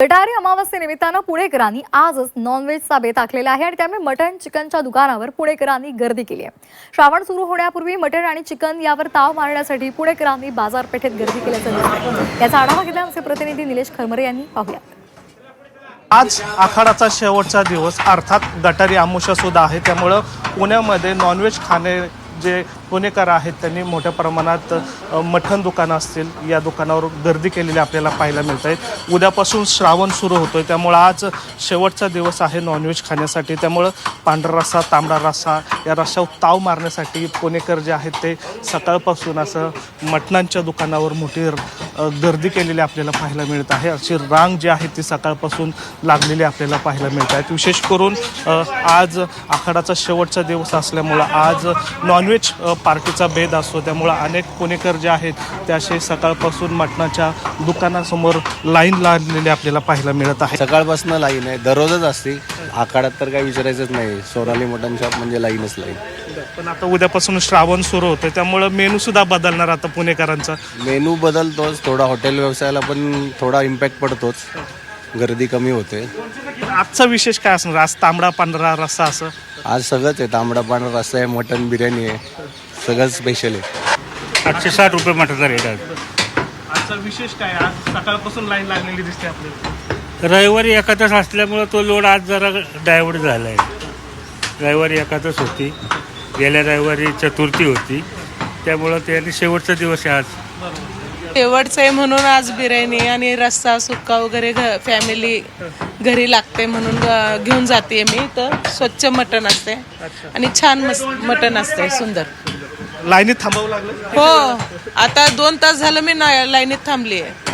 गटारी अमावस्येनिमित्तानं पुणेकरांनी आजच नॉनव्हेजचा बेत आखलेला आहे आणि त्यामुळे मटण चिकनच्या दुकानावर पुणेकरांनी गर्दी केली आहे। श्रावण सुरू होण्यापूर्वी मटण आणि चिकन यावर ताव मारण्यासाठी पुणेकरांनी बाजारपेठेत गर्दी केल्याचं दिसतंय। याचा आढावा घेतला आमचे प्रतिनिधी निलेश खरमरे यांनी। पाहूया। आज आखाडाचा शेवटचा दिवस अर्थात गटारी अमावस्या सुद्धा आहे, त्यामुळे पुण्यामध्ये नॉनव्हेज खाणे जे पुणेकर आहेत त्यांनी मोठ्या प्रमाणात मटण दुकानं असतील या दुकानावर गर्दी केलेली आपल्याला पाहायला मिळत आहेत। उद्यापासून श्रावण सुरू होतोय, त्यामुळे आज शेवटचा दिवस आहे नॉनव्हेज खाण्यासाठी, त्यामुळे पांढरा रस्सा तांबडा रस्सा या रस्स्यावर ताव मारण्यासाठी पुणेकर जे आहेत ते सकाळपासून असं मटणांच्या दुकानावर मोठी गर्दी केलेली आपल्याला पाहायला मिळत आहे। अशी रांग जी आहे ती सकाळपासून लागलेली आपल्याला पाहायला मिळत आहे। विशेष करून आज आखाडाचा शेवटचा दिवस असल्यामुळं आज नॉनव्हेज पार्टीचा बेद असतो, त्यामुळं अनेक पुणेकर जे आहेत ते असे सकाळपासून मटणाच्या दुकानासमोर लाईन लागलेली आपल्याला पाहायला मिळत आहे। सकाळपासून लाईन आहे, दररोजच असते आखाड्यात, तर काही विचारायचंच नाही। सोनाली मटन शॉप म्हणजे लाईनच लाईन। पण आता उद्यापासून श्रावण सुरू होतं, त्यामुळं मेनू सुद्धा बदलणार आता पुणेकरांचा। मेनू बदलतोच, थोडा हॉटेल व्यवसायाला पण थोडा इम्पॅक्ट पडतोच, गर्दी कमी होते। आजचा विशेष काय असणार? आज तांबडा पांढरा रस्सा असं आज सगळंच आहे, तांबडा पांढरा रस्सा आहे, मटन बिर्याणी आहे, सगळं स्पेशल आहे। 860 रुपये मटरचा रेट आहे। आजचा विशेष काय? आज सकाळपासून लाईन लागलेली दिसते आपल्याला। रविवारी एकादश असल्यामुळं तो लोड आज जरा डायवर्ट झाला आहे। रविवारी एकादश होती, गेल्या रविवारी चतुर्थी होती, त्यामुळं त्याने शेवटचा दिवस आहे आज। शेवटचं आहे म्हणून आज बिर्याणी आणि रस्सा सुक्का वगैरे फॅमिली घरी लागते म्हणून घेऊन जाते मी। तर स्वच्छ मटण असते आणि छान मटण असते, सुंदर। लाईनीत थांबावं लागलं? हो, आता 2 तास झालं मी लाईनीत थांबली आहे।